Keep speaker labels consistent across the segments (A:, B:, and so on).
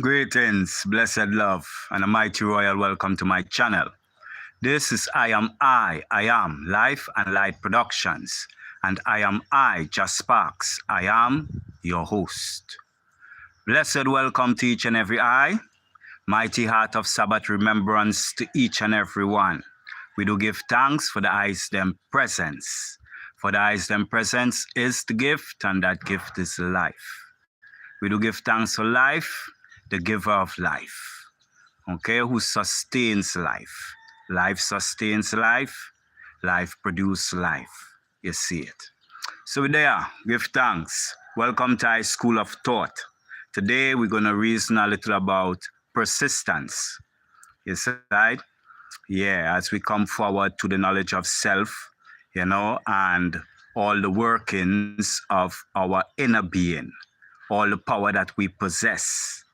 A: Greetings, blessed love, and a mighty royal welcome to my channel. This is I am Life and Light Productions, and Just Sparks. I am your host. Blessed welcome to each and every eye. Mighty heart of Sabbath remembrance to each and every one. We do give thanks for the eyes them presence. For the eyes them presence is the gift, and that gift is life. We do give thanks for life, the giver of life. Okay, who sustains life. Life sustains life. Life produces life. You see it. So there, give thanks. Welcome to our School of Thought. Today we're going to reason a little about persistence. You see, right? Yeah, as we come forward to the knowledge of self, and all the workings of our inner being, all the power that we possess,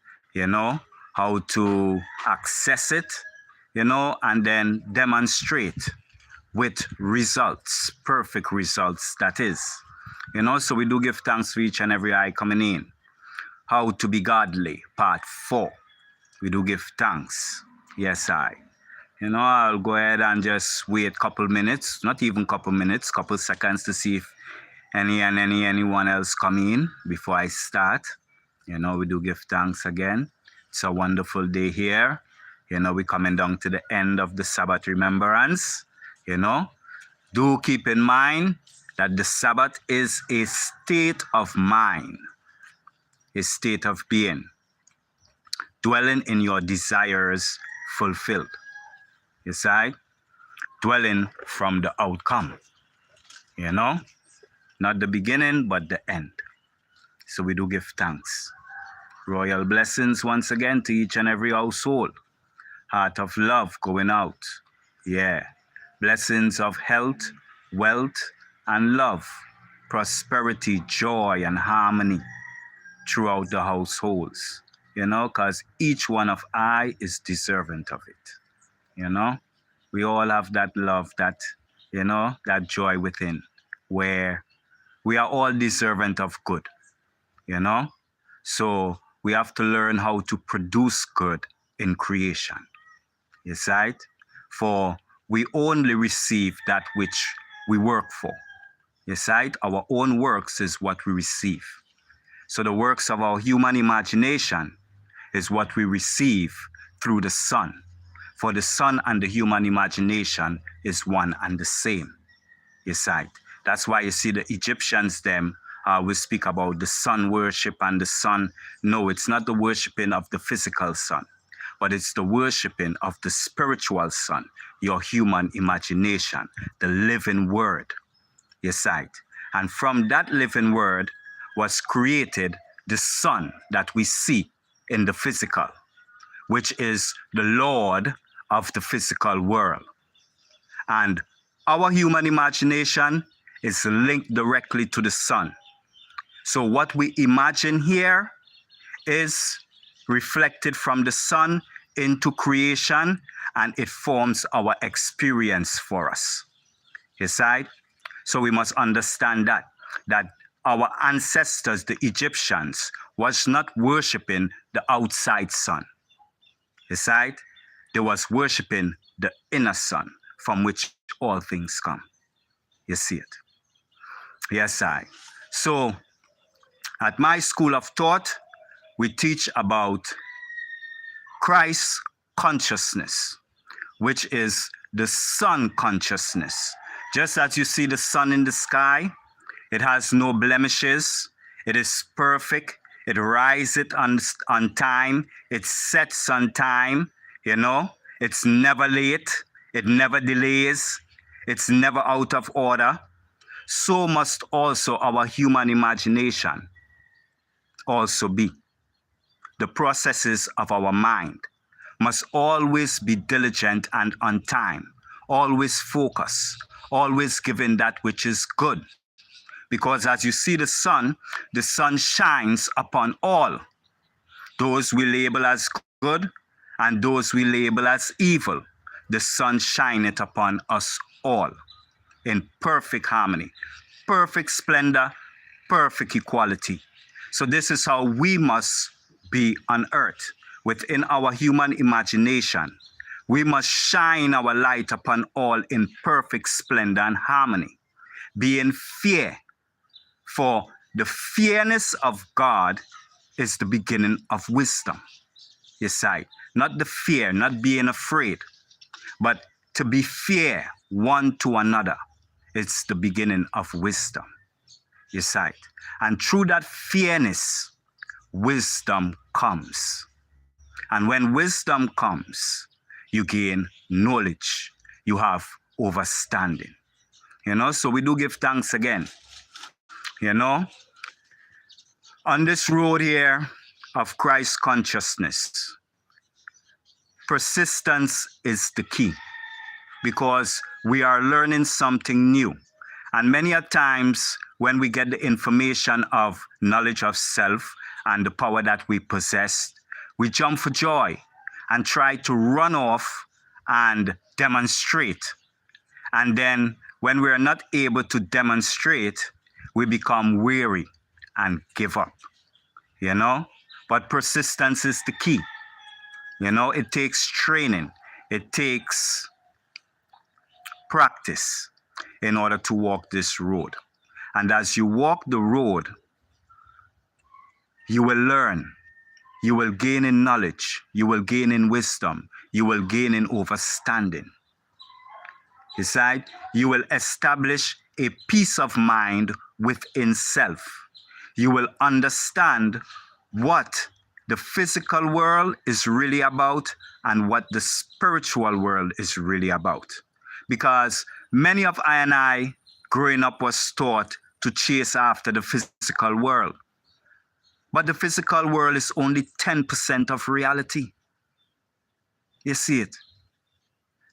A: how to access it, and then demonstrate with results, perfect results, that is. So we do give thanks for each and every eye coming in. How to be godly, part 4. We do give thanks. Yes, I'll go ahead and just wait a couple minutes, not even couple minutes, couple seconds to see if anyone else come in before I start. We do give thanks again. It's a wonderful day here. We're coming down to the end of the Sabbath remembrance. Do keep in mind that the Sabbath is a state of mind, a state of being, dwelling in your desires fulfilled. You see? Dwelling from the outcome. Not the beginning, but the end. So we do give thanks. Royal blessings once again to each and every household. Heart of love going out. Yeah. Blessings of health, wealth, and love. Prosperity, joy, and harmony throughout the households. Because each one of I is deserving of it. We all have that love, that joy within, where we are all deserving of good. So we have to learn how to produce good in creation. You see it? For we only receive that which we work for. You see it? Our own works is what we receive. So the works of our human imagination is what we receive through the sun. For the sun and the human imagination is one and the same. You see it? That's why you see the Egyptians them we speak about the sun worship and the sun. No, it's not the worshiping of the physical sun, but it's the worshiping of the spiritual sun, your human imagination, the living word. You see it? And from that living word was created the sun that we see in the physical, which is the Lord of the physical world. And our human imagination is linked directly to the sun. So what we imagine here is reflected from the sun into creation, and it forms our experience for us. You see? So we must understand that our ancestors, the Egyptians, was not worshiping the outside sun. You see? They was worshiping the inner sun from which all things come. You see it? Yes, So at my School of Thought, we teach about Christ consciousness, which is the sun consciousness. Just as you see the sun in the sky, it has no blemishes. It is perfect. It rises on time. It sets on time. It's never late. It never delays. It's never out of order. So must also our human imagination also be. The processes of our mind must always be diligent and on time, always focus, always giving that which is good. Because as you see the sun shines upon all. Those we label as good and those we label as evil. The sun shineth upon us all in perfect harmony, perfect splendor, perfect equality. So this is how we must be on earth. within our human imagination, we must shine our light upon all in perfect splendor and harmony, being fear. For the fearness of God is the beginning of wisdom. You see, not the fear, not being afraid, but to be fair one to another. It's the beginning of wisdom. You see, and through that fairness, wisdom comes. And when wisdom comes, you gain knowledge. You have understanding. So we do give thanks again. On this road here of Christ consciousness, persistence is the key because we are learning something new. And many a times when we get the information of knowledge of self and the power that we possess, we jump for joy and try to run off and demonstrate. And then when we're not able to demonstrate, we become weary and give up. But persistence is the key. It takes training. It takes practice in order to walk this road. And as you walk the road, you will learn. You will gain in knowledge. You will gain in wisdom. You will gain in understanding. You will establish a peace of mind within self. You will understand what the physical world is really about and what the spiritual world is really about. Because many of I growing up was taught to chase after the physical world. But the physical world is only 10% of reality. You see it?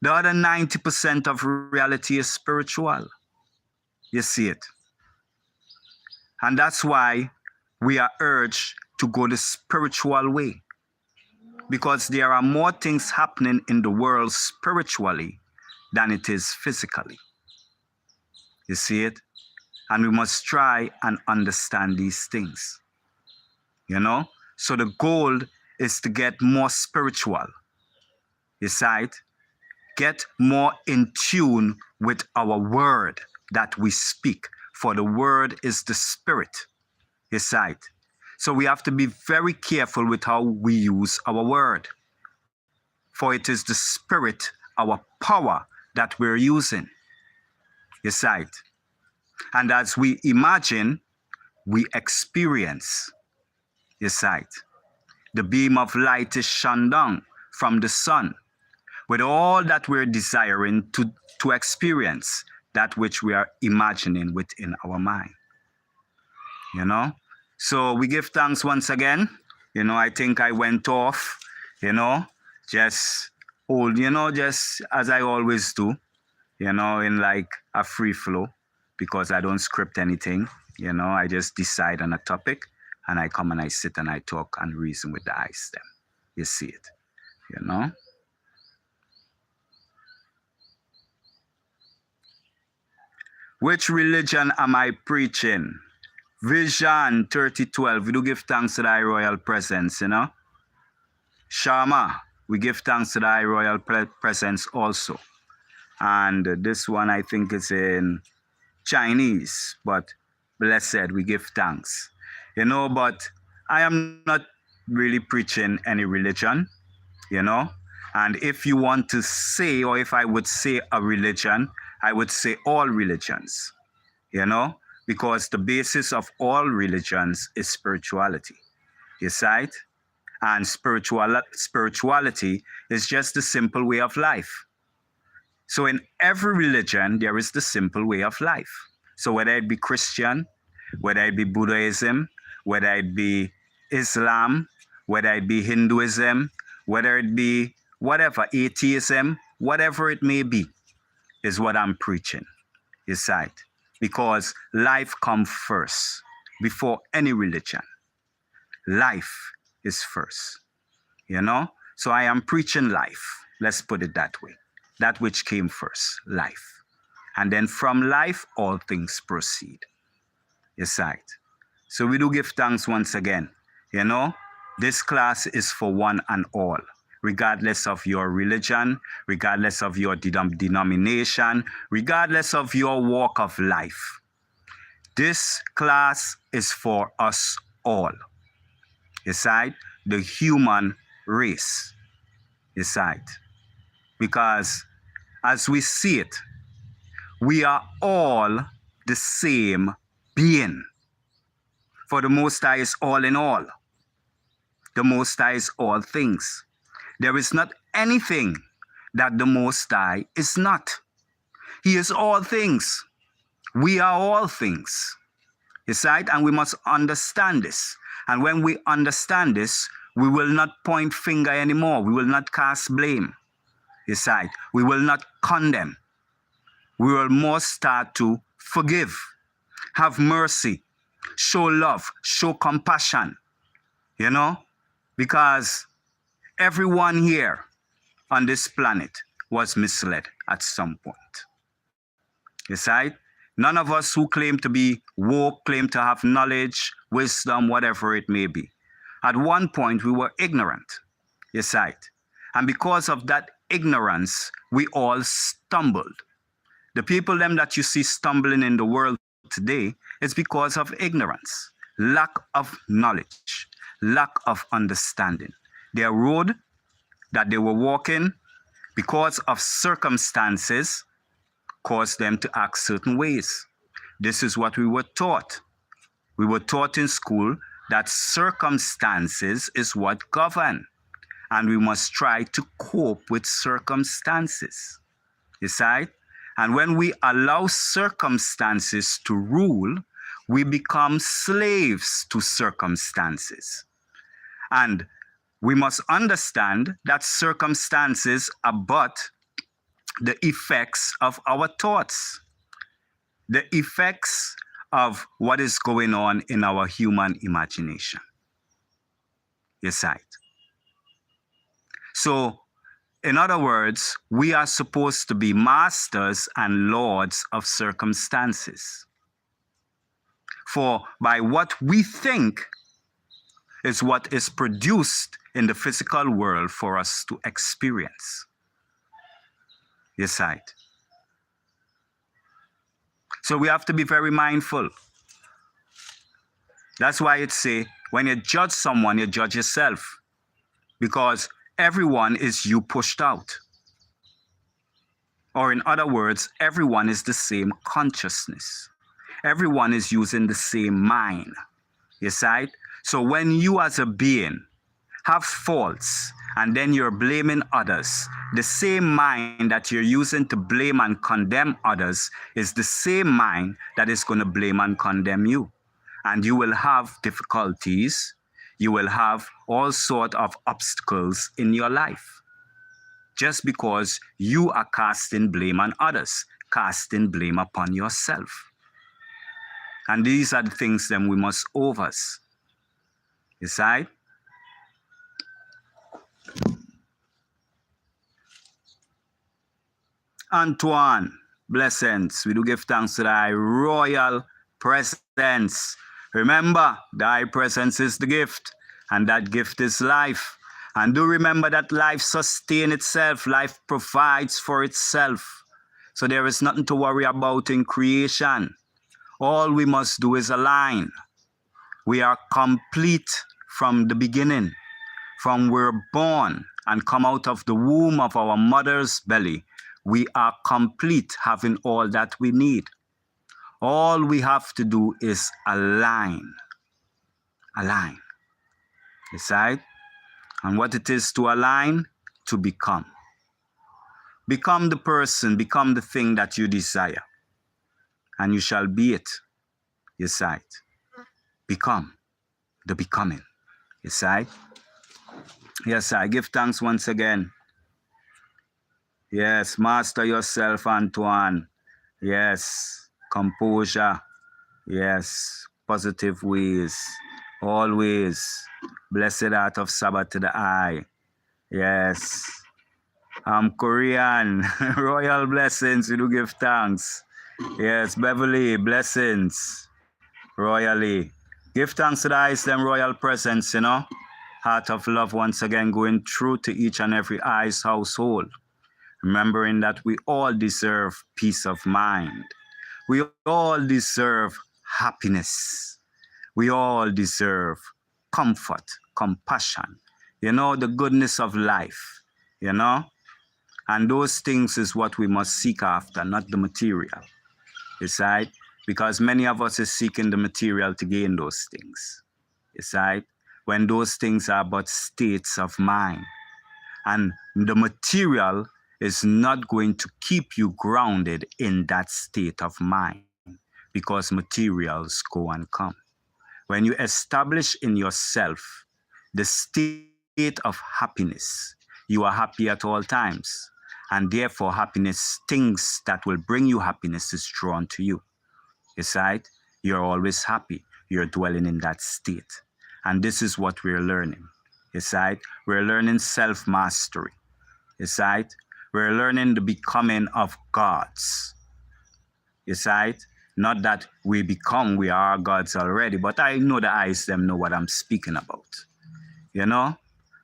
A: The other 90% of reality is spiritual. You see it? And that's why we are urged to go the spiritual way. Because there are more things happening in the world spiritually than it is physically. You see it? And we must try and understand these things. So the goal is to get more spiritual. You see it? Get more in tune with our word that we speak. For the word is the spirit. You see it? So we have to be very careful with how we use our word. For it is the spirit, our power, that we're using. You see it? And as we imagine, we experience. You see it? The beam of light is shone down from the sun with all that we're desiring to experience, that which we are imagining within our mind. So we give thanks once again. I think I went off, just as I always do, in like a free flow, because I don't script anything. I just decide on a topic and I come and I sit and I talk and reason with the eyes them. You see it, Which religion am I preaching? Vision 3012. We do give thanks to thy royal presence, Shama, we give thanks to thy royal presence also. And this one I think is in Chinese, but blessed, we give thanks. But I am not really preaching any religion, And if you want to say, or if I would say a religion, I would say all religions, because the basis of all religions is spirituality. You see it? And spirituality is just the simple way of life. So in every religion, there is the simple way of life. So whether it be Christian, whether it be Buddhism, whether it be Islam, whether it be Hinduism, whether it be whatever, atheism, whatever it may be, is what I'm preaching. You see it? Because life comes first before any religion. Life is first, So I am preaching life. Let's put it that way. That which came first, life. And then from life, all things proceed. You see it? So we do give thanks once again, This class is for one and all, regardless of your religion, regardless of your denomination, regardless of your walk of life. This class is for us all. Decide the human race. Decide. Because as we see it, we are all the same being. For the Most High is all in all. The Most High is all things. There is not anything that the Most High is not. He is all things. We are all things. Yes, right? And we must understand this. And when we understand this, we will not point finger anymore. We will not cast blame. Yes, right? We will not condemn. We will more start to forgive, have mercy, show love, show compassion. You know? Because everyone here on this planet was misled at some point. Yes, right? None of us who claim to be woke, claim to have knowledge, wisdom, whatever it may be. At one point, we were ignorant. Yes, right? And because of that ignorance, we all stumbled. The people them that you see stumbling in the world today is because of ignorance, lack of knowledge, lack of understanding. Their road that they were walking, because of circumstances, caused them to act certain ways. This is what we were taught. We were taught in school that circumstances is what govern, and we must try to cope with circumstances. You see? And when we allow circumstances to rule, we become slaves to circumstances. And we must understand that circumstances are but the effects of our thoughts, the effects of what is going on in our human imagination. Yes, right. So, in other words, we are supposed to be masters and lords of circumstances. For by what we think is what is produced in the physical world for us to experience. Yes, right. So we have to be very mindful. That's why it say, when you judge someone, you judge yourself. Because everyone is you pushed out. Or in other words, everyone is the same consciousness. Everyone is using the same mind. Yes, right? So when you as a being have faults and then you're blaming others, the same mind that you're using to blame and condemn others is the same mind that is going to blame and condemn you. And you will have difficulties. You will have all sorts of obstacles in your life. Just because you are casting blame on others, casting blame upon yourself. And these are the things that we must overs. You see? Antoine, blessings. We do give thanks to thy royal presence. Remember, thy presence is the gift, and that gift is life. And do remember that life sustains itself. Life provides for itself. So there is nothing to worry about in creation. All we must do is align. We are complete from the beginning. From we're born and come out of the womb of our mother's belly, we are complete, having all that we need. All we have to do is align. Align. Decide. And what it is to align, to become. Become the person, become the thing that you desire. And you shall be it. Decide. Become the becoming. Decide. Yes, I give thanks once again. Yes, master yourself, Antoine. Yes, composure. Yes, positive ways. Always. Blessed art of Sabbath to the eye. Yes. I'm Korean. Royal blessings. We do give thanks. Yes, Beverly, blessings. Royally. Give thanks to the eyes, them royal presence, you know. Heart of love once again going through to each and every eyes household, remembering that we all deserve peace of mind. We all deserve happiness. We all deserve comfort, compassion, the goodness of life, And those things is what we must seek after, not the material. Yes, right? Because many of us is seeking the material to gain those things. Yes, right? When those things are but states of mind. And the material is not going to keep you grounded in that state of mind because materials go and come. When you establish in yourself the state of happiness, you are happy at all times. And therefore, happiness, things that will bring you happiness is drawn to you. Yes, right? You're always happy. You're dwelling in that state. And this is what we're learning. Yes, right? We're learning self-mastery. Yes, right? We're learning the becoming of gods. Yes, right? Not that we are gods already, but I know the eyes them know what I'm speaking about.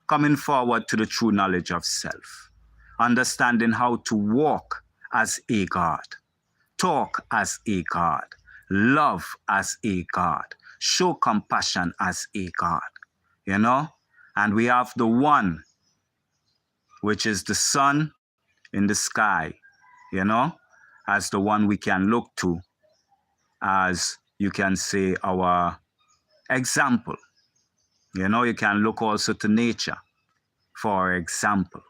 A: Coming forward to the true knowledge of self. Understanding how to walk as a God. Talk as a God. Love as a God. Show compassion as a God. And we have the one, which is the sun in the sky, as the one we can look to, as you can say, our example. You can look also to nature, for example,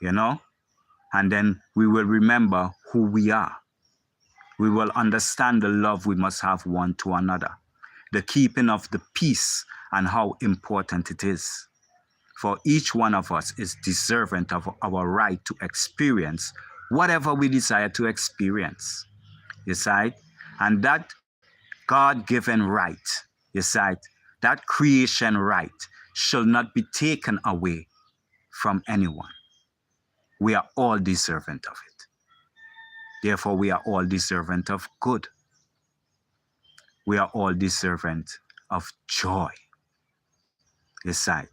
A: and then we will remember who we are. We will understand the love we must have one to another, the keeping of the peace and how important it is. For each one of us is deserving of our right to experience whatever we desire to experience. Yes, right? And that God-given right, yes, right? That creation right shall not be taken away from anyone. We are all deserving of it. Therefore, we are all deserving of good. We are all deserving of joy. Yes, right?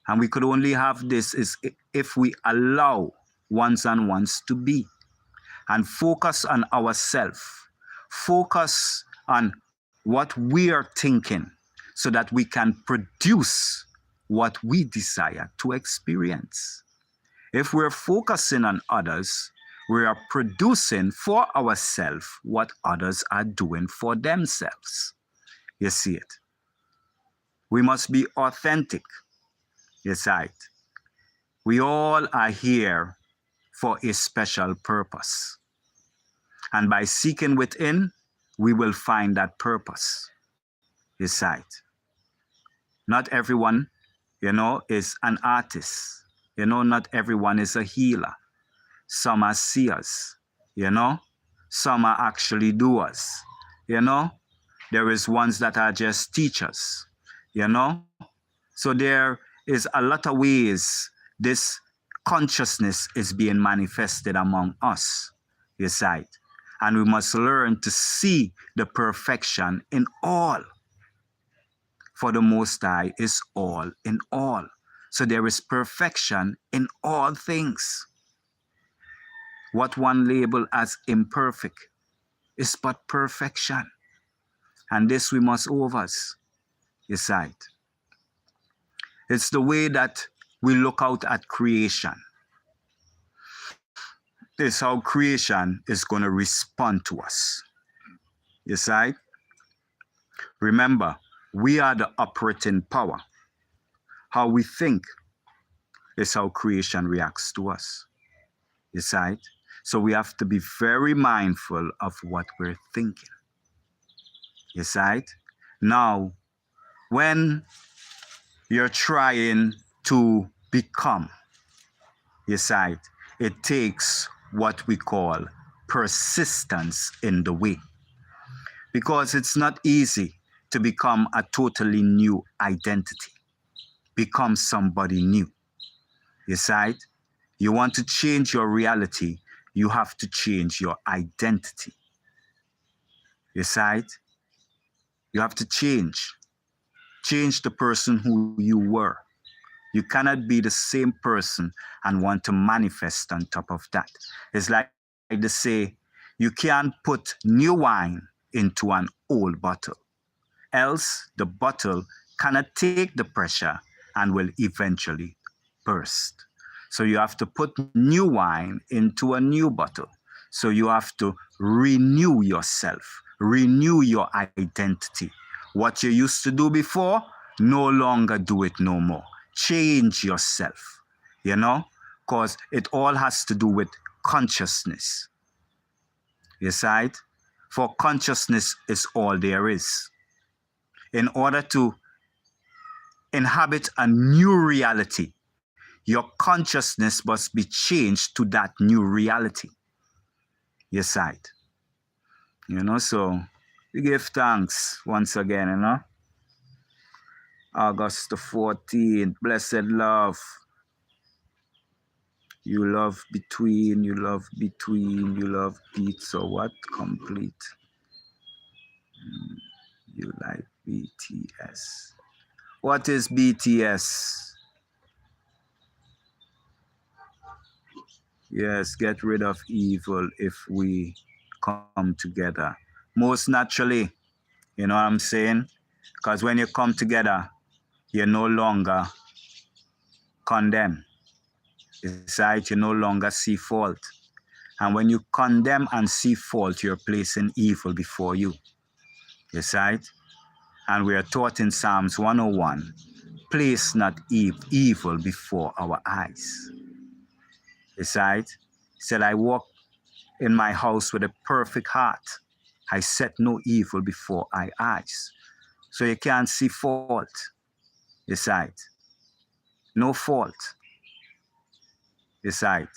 A: And we could only have this is if we allow ones and ones to be and focus on ourselves, focus on what we are thinking so that we can produce what we desire to experience. If we're focusing on others, we are producing for ourselves what others are doing for themselves. You see it? We must be authentic. Yes, right. We all are here for a special purpose. And by seeking within, we will find that purpose. Yes, right. Not everyone, is an artist. Not everyone is a healer. Some are seers, Some are actually doers, There is ones that are just teachers, So there is a lot of ways this consciousness is being manifested among us, yes, right? And we must learn to see the perfection in all. For the Most High is all in all. So there is perfection in all things. What one label as imperfect is but perfection. And this we must overs, yes, right? It's the way that we look out at creation. It's how creation is going to respond to us. Yes, right? Remember, we are the operating power. How we think is how creation reacts to us. Yes, right? So we have to be very mindful of what we're thinking. Yes, right? Now, when you're trying to become, yes, right, it takes what we call persistence in the way. Because it's not easy to become a totally new identity. Become somebody new. Yes, right? You want to change your reality, you have to change your identity. Yes, right? You have to change. Change the person who you were. You cannot be the same person and want to manifest on top of that. It's like they say, you can't put new wine into an old bottle, else the bottle cannot take the pressure and will eventually burst. So you have to put new wine into a new bottle. So you have to renew yourself, renew your identity. What you used to do before, no longer do it no more. Change yourself, you know, because it all has to do with consciousness. You see it? For consciousness is all there is. In order to inhabit a new reality, your consciousness must be changed to that new reality. You see it? You know, so we give thanks once again, you know. August the 14th, blessed love. You love between, you love between, you love beats or what? Complete. You like BTS. What is BTS? Yes, get rid of evil if we come together. Most naturally, you know what I'm saying? Because when you come together, you no longer condemn. It's right, you no longer see fault. And when you condemn and see fault, you're placing evil before you. Yes, right? And we are taught in Psalms 101, place not evil before our eyes. Yes, right? He said, I walk in my house with a perfect heart. I set no evil before our eyes. So you can't see fault. Yes, right? No fault. Yes, right?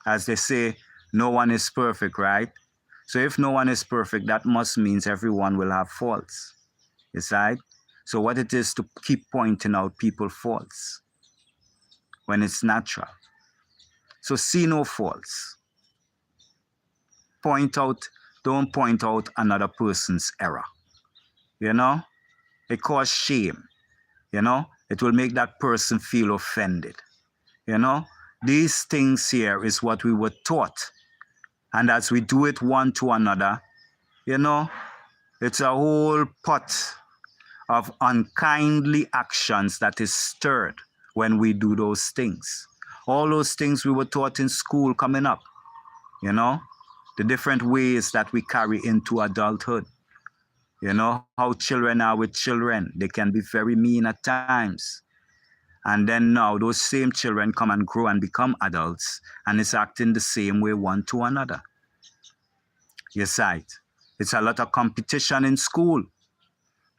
A: As they say, no one is perfect, right? So if no one is perfect, that must means everyone will have faults. Yes, right? So what it is to keep pointing out people's faults when it's natural. So see no faults. Don't point out another person's error. You know? It causes shame. You know? It will make that person feel offended. You know? These things here is what we were taught. And as we do it one to another, you know, it's a whole pot of unkindly actions that is stirred when we do those things. All those things we were taught in school coming up, you know, the different ways that we carry into adulthood. You know, how children are with children. They can be very mean at times. And then now those same children come and grow and become adults and it's acting the same way one to another. You see it? It's a lot of competition in school.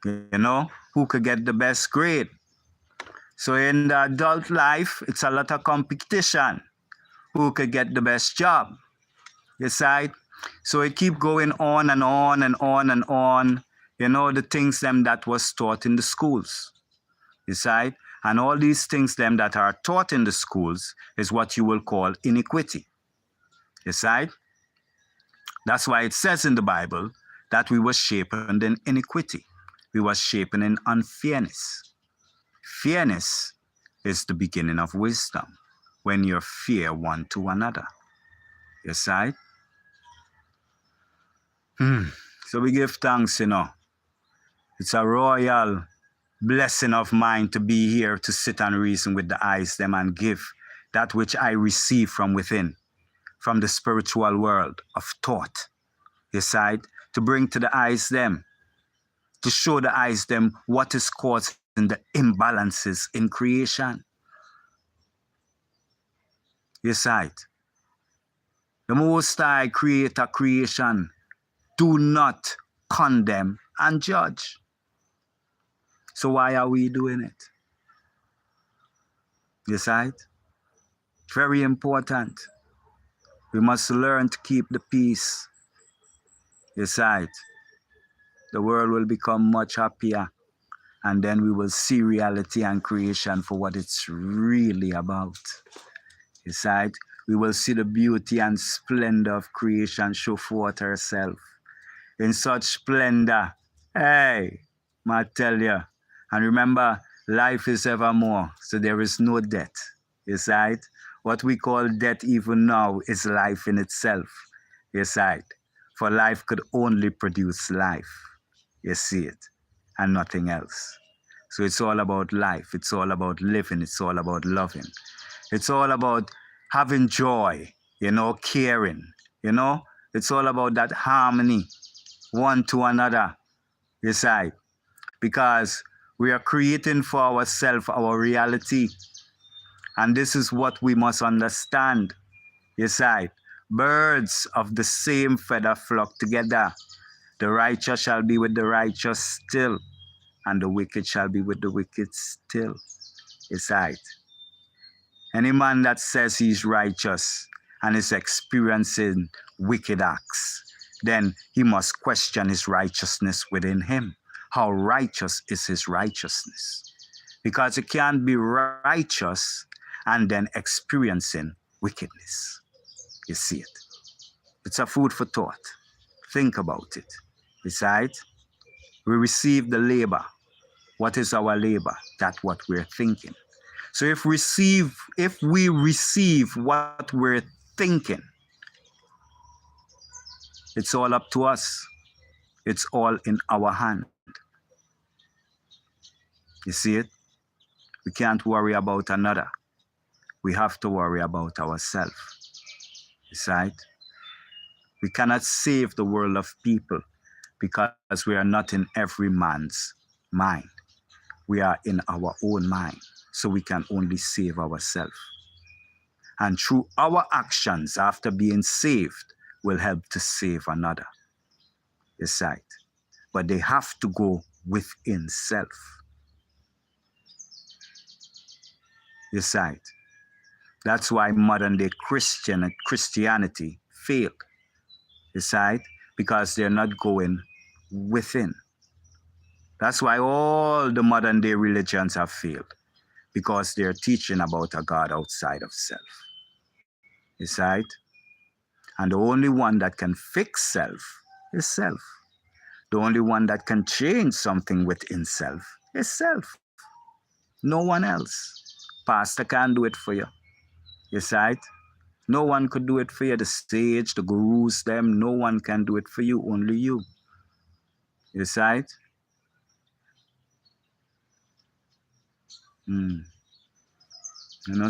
A: You know, who could get the best grade? So in the adult life, it's a lot of competition. Who could get the best job? You see it? So it keep going on and on and on and on. You know, the things them that was taught in the schools. You see it? And all these things them that are taught in the schools is what you will call iniquity. You see it? That's why it says in the Bible that we were shapen in iniquity. We were shapen in unfairness. Fairness is the beginning of wisdom when you fear one to another. You see it? So we give thanks, you know. It's a royal blessing of mine to be here to sit and reason with the eyes them and give that which I receive from within, from the spiritual world of thought. You see it? To bring to the eyes them, to show the eyes them what is causing the imbalances in creation. You see it? The Most High Creator creation do not condemn and judge. So why are we doing it? You see it? Very important. We must learn to keep the peace. You see it? The world will become much happier. And then we will see reality and creation for what it's really about. You see it? We will see the beauty and splendor of creation show forth herself. In such splendor, hey, I tell you. And remember, Life is evermore, so there is no death. Yes, right? What we call death even now is life in itself. Yes, right? For life could only produce life. You see it, and nothing else. So it's all about life. It's all about living. It's all about loving. It's all about having joy, caring, you know. It's all about that harmony, one to another, yes, I. Because we are creating for ourselves our reality. And this is what we must understand, yes, I. Birds of the same feather flock together. The righteous shall be with the righteous still, and the wicked shall be with the wicked still. Yes, I. Any man that says he's righteous and is experiencing wicked acts, then he must question his righteousness within him. How righteous is his righteousness? Because you can't be righteous and then experiencing wickedness. You see it. It's a food for thought. Think about it. Besides, we receive the labor. What is our labor? That's what we're thinking. So if we receive what we're thinking, it's all up to us. It's all in our hand. You see it? We can't worry about another. We have to worry about ourselves. That's right? We cannot save the world of people because we are not in every man's mind. We are in our own mind. So we can only save ourselves. And through our actions after being saved will help to save another. Yes, right. But they have to go within self. Yes, right. That's why modern day Christianity failed. Yes, right. Because they're not going within. That's why all the modern day religions have failed. Because they're teaching about a God outside of self. Yes, right. And the only one that can fix self is self. The only one that can change something within self is self. No one else. Pastor can't do it for you. Yes, right? No one could do it for you. The sage, the gurus, them, no one can do it for you, only you. Yes, right?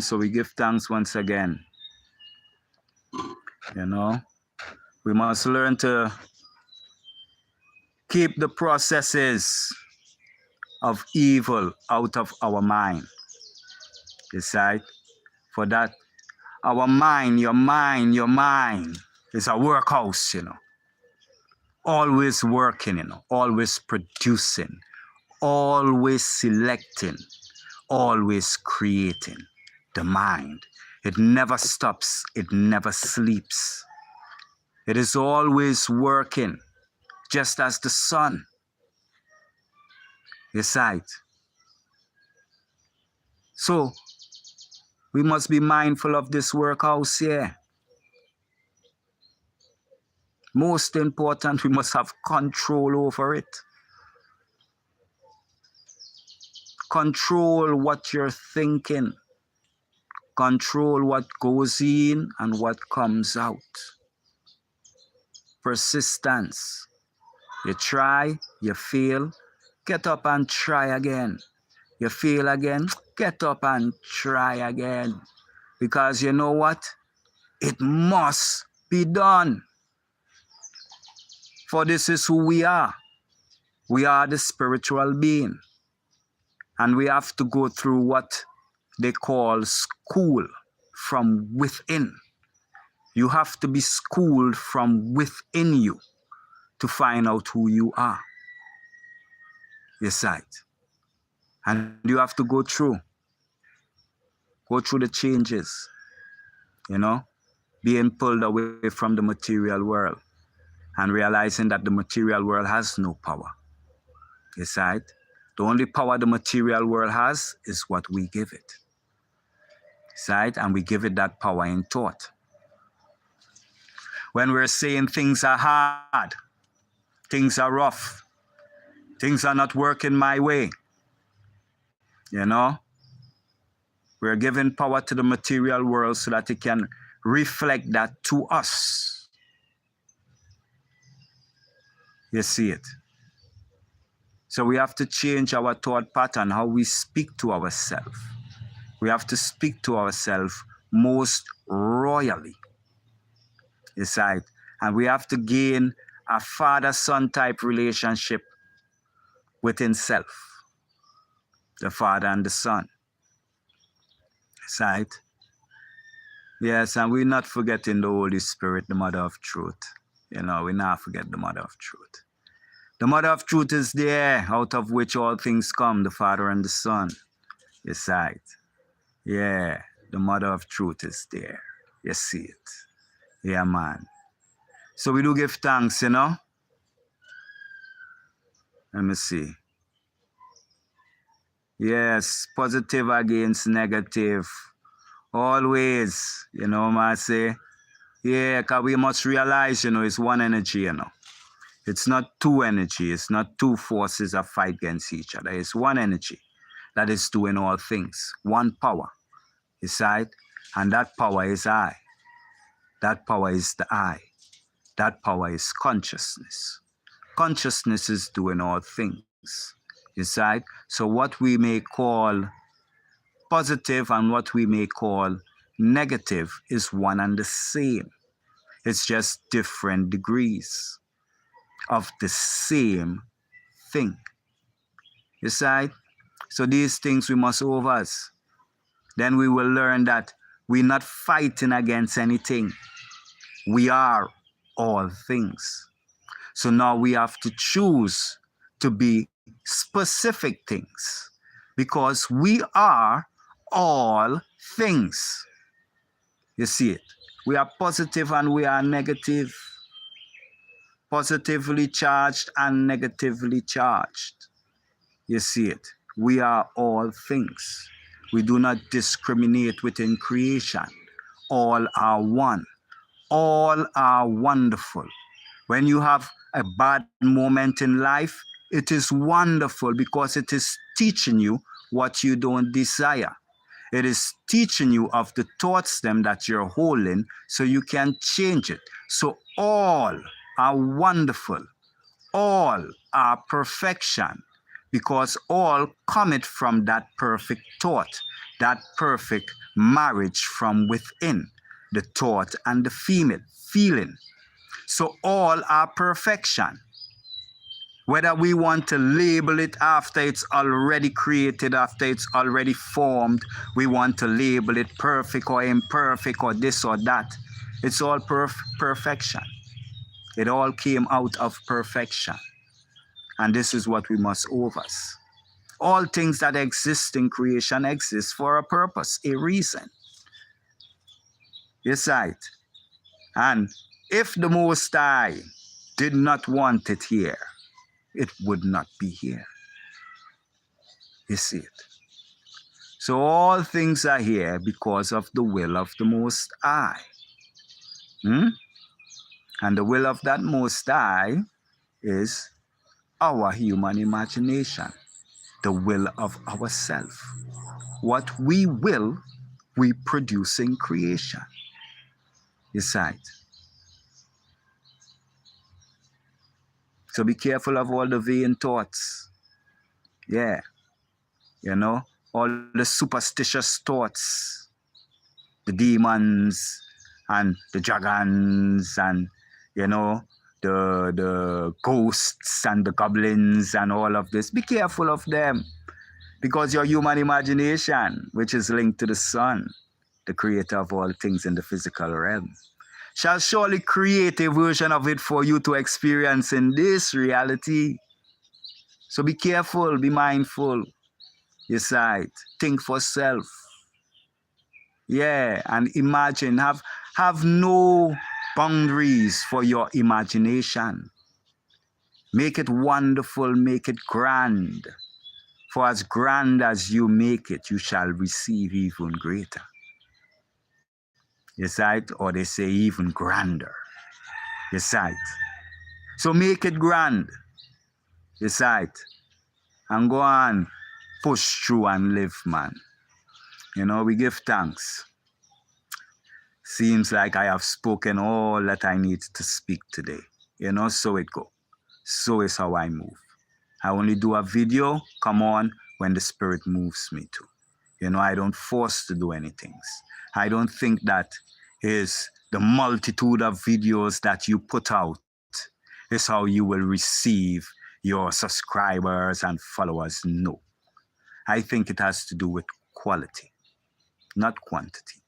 A: So we give thanks once again. We must learn to keep the processes of evil out of our mind. Yes, right? For that, our mind, your mind is a workhouse, Always working, always producing, always selecting, always creating. The mind. It never stops, it never sleeps. It is always working, just as the sun. Yes, right. So, we must be mindful of this workhouse here. Most important, we must have control over it. Control what you're thinking. Control what goes in and what comes out. Persistence. You try, you fail, get up and try again. You fail again, get up and try again. Because you know what? It must be done. For this is who we are. We are the spiritual being. And we have to go through what they call school from within. You have to be schooled from within you to find out who you are. Yes, right. And you have to go through the changes, being pulled away from the material world and realizing that the material world has no power. Yes, right. The only power the material world has is what we give it. Yes, right. And we give it that power in thought. When we're saying things are hard, things are rough, things are not working my way, You know, we're giving power to the material world so that it can reflect that to us. You see it? So we have to change our thought pattern, how we speak to ourselves. We have to speak to ourselves most royally. It's right. And we have to gain a father-son type relationship within self. The Father and the Son. It's right. Yes, and we're not forgetting the Holy Spirit, the Mother of Truth. You know, we not forget the Mother of Truth. The Mother of Truth is there, out of which all things come, the Father and the Son. It's right. Yeah, the Mother of Truth is there. You see it. Yeah, man. So we do give thanks, you know. Let me see. Yes, positive against negative. Always, you know what I say? Yeah, because we must realize, you know, it's one energy, you know. It's not two energy. It's not two forces that fight against each other. It's one energy that is doing all things. One power. Is right? And that power is I. That power is the I. That power is consciousness. Consciousness is doing all things. Is right? So what we may call positive and what we may call negative is one and the same. It's just different degrees of the same thing. You see? So these things we must over. Then we will learn that we're not fighting against anything. We are all things. So now we have to choose to be specific things because we are all things. You see it? We are positive and we are negative. Positively charged and negatively charged. You see it? We are all things. We do not discriminate within creation. All are one. All are wonderful. When you have a bad moment in life, it is wonderful because it is teaching you what you don't desire. It is teaching you of the thoughts them that you're holding so you can change it. So all are wonderful. All are perfection because all cometh from that perfect thought, that perfect marriage from within, the thought and the female feeling. So all are perfection. Whether we want to label it after it's already created, after it's already formed, we want to label it perfect or imperfect or this or that. It's all perfection. It all came out of perfection. And this is what we must over. All things that exist in creation exist for a purpose, a reason. Yes, right. And if the Most High did not want it here, it would not be here. You see it? So all things are here because of the will of the Most High. And the will of that Most High is our human imagination, the will of ourself. What we will, we produce in creation. You see it? So be careful of all the vain thoughts. Yeah. You know, all the superstitious thoughts. The demons and the dragons and, you know, the ghosts and the goblins and all of this. Be careful of them. Because your human imagination, which is linked to the sun, the creator of all things in the physical realm, shall surely create a version of it for you to experience in this reality. So be careful, be mindful. You sight, think for self. Yeah, and imagine, have no boundaries for your imagination. Make it wonderful, make it grand. For as grand as you make it, you shall receive even greater. You sight, or they say even grander. You sight. So make it grand. You sight. And go on. push through and live, man. You know, we give thanks. Seems like I have spoken all that I need to speak today. You know, so it go. So is how I move. I only do a video, come on, when the Spirit moves me to. You know, I don't force to do anything. I don't think that is the multitude of videos that you put out is how you will receive your subscribers and followers. No. I think it has to do with quality, not quantity.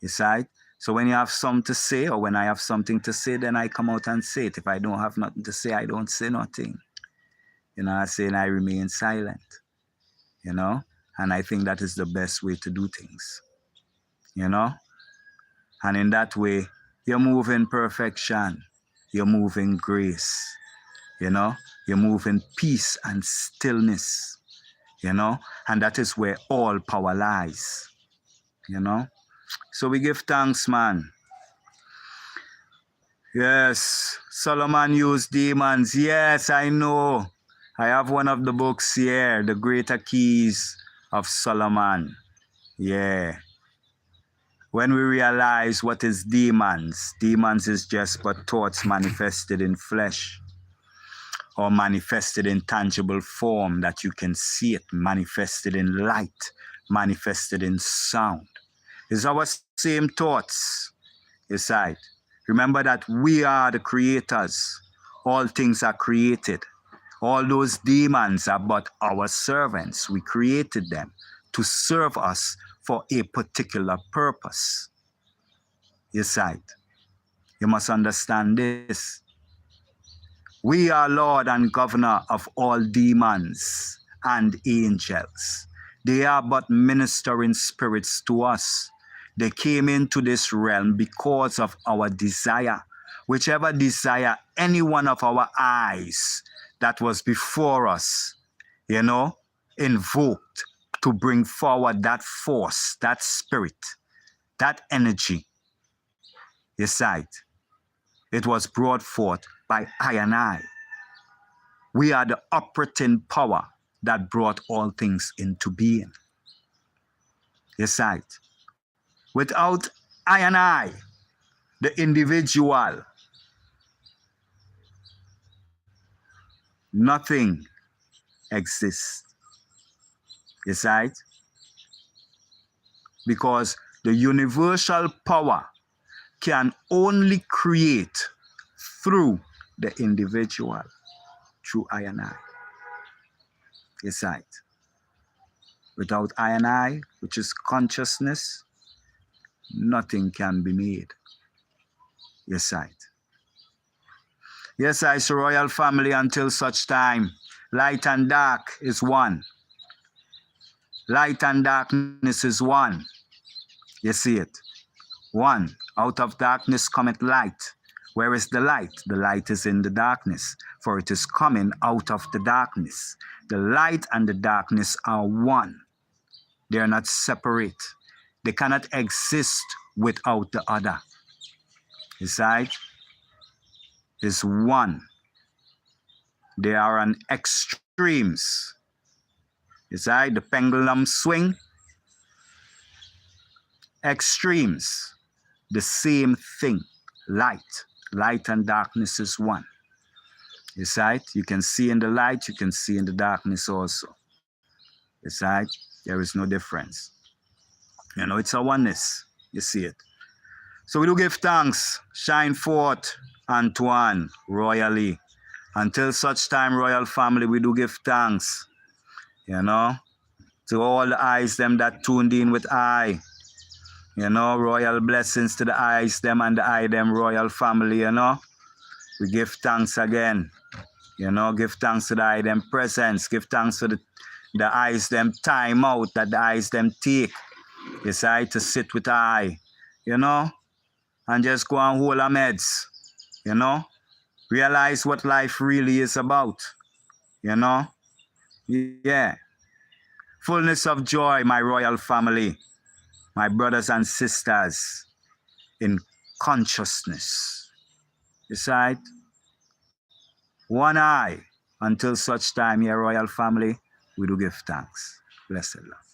A: You see? So when you have something to say, or when I have something to say, then I come out and say it. If I don't have nothing to say, I don't say nothing. You know, I say and I remain silent. You know? And I think that is the best way to do things. You know? And in that way, you move in perfection. You move in grace. You know? You move in peace and stillness. You know? And that is where all power lies. You know? So we give thanks, man. Yes, Solomon used demons. Yes, I know. I have one of the books here, The Greater Keys of Solomon. Yeah. When we realize what is demons is just but thoughts manifested in flesh or manifested in tangible form that you can see it, manifested in light, manifested in sound. It's our same thoughts, aside. Remember that we are the creators. All things are created. All those demons are but our servants. We created them to serve us for a particular purpose. Aside. You must understand this. We are Lord and Governor of all demons and angels. They are but ministering spirits to us. They came into this realm because of our desire. Whichever desire any one of our eyes that was before us, you know, invoked to bring forward that force, that spirit, that energy. You see it was brought forth by I and I. We are the operating power that brought all things into being. You see it? Without I and I, the individual, nothing exists. You see it? Because the universal power can only create through the individual, through I and I. You see it? Without I and I, which is consciousness, nothing can be made. You see it? Yes, I say royal family until such time. Light and dark is one. Light and darkness is one. You see it? One. Out of darkness cometh light. Where is the light? The light is in the darkness, for it is coming out of the darkness. The light and the darkness are one. They are not separate. They cannot exist without the other. You see it? Is one. They are on extremes. You see the pendulum swing? Extremes. The same thing. Light. Light and darkness is one. You see it? You can see in the light, you can see in the darkness also. You see it? There is no difference. You know, it's a oneness. You see it? So we do give thanks. Shine forth, Antoine, royally. Until such time, royal family, we do give thanks. You know, to all the eyes them that tuned in with I. You know, royal blessings to the eyes them and the eye them royal family, you know. We give thanks again. You know, give thanks to the eye them presence. Give thanks to the eyes them time out that the eyes them take. Decide to sit with I, you know, and just go and hold our meds, you know. Realize what life really is about, you know. Yeah. Fullness of joy, my royal family, my brothers and sisters in consciousness. Decide one eye until such time, your royal family. We do give thanks. Blessed love.